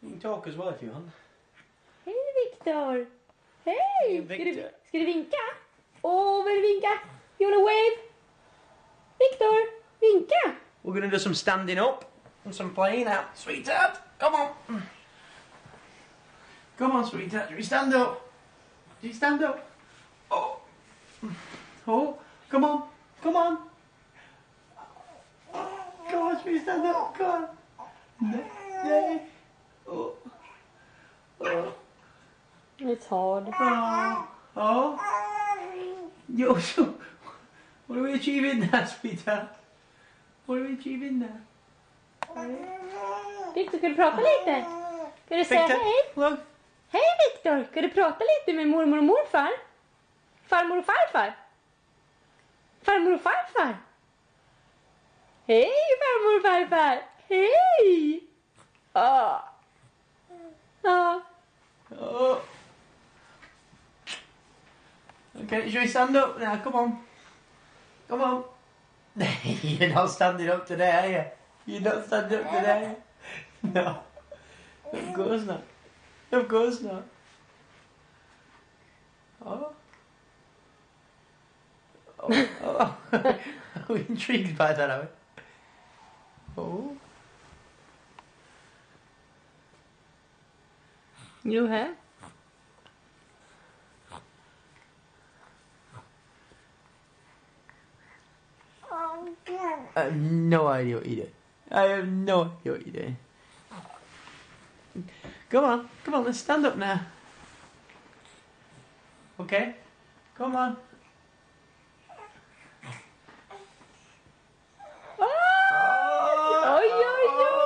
You can talk as well if you want. Hej Viktor! Hej! Victor. Ska du vinka? Åh, vill du vinka? You wanna wave? Viktor, vinka! We're going to do some standing up and some playing out. Sweetheart, come on. Come on, sweetheart. Do you stand up? Do you stand up? Oh. Oh, come on. Come on. Come on, sweetie, stand up. Come on. There. Oh. Oh. It's hard. Oh. Oh. Yo, so, what are we achieving there, sweetheart? What are we achieving there? Viktor, ska du prata lite? Ska du säga Victor, hej? look. Hej Viktor, ska du prata lite med mormor och morfar? Farmor och farfar? Farmor och farfar? Hej farmor och farfar! Hej! Ah. Ah. Oh. Okay, should we stand up now? Come on. Come on. You're not standing up today, are you? You're not standing up today, are you? No. Of course not. Of course not. Oh. Oh. Oh. Are we intrigued by that, are we? Oh. You have? I have no idea what you're doing. I have no idea what you're doing. Come on, let's stand up now. Okay? Come on. Oj, oj, oj,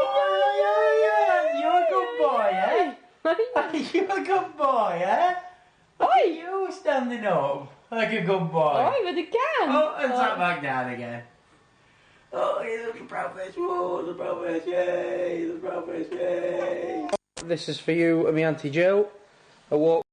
oj. You're a good boy, eh? You're a good boy, eh? Look at you standing up like a good boy. Oj, vad du kan! Oh, and sat back down again. Oh, he's a little brown fish. Whoa, the brown fish, yay! The brown fish, yay! This is for you and my Auntie Jill. A walk.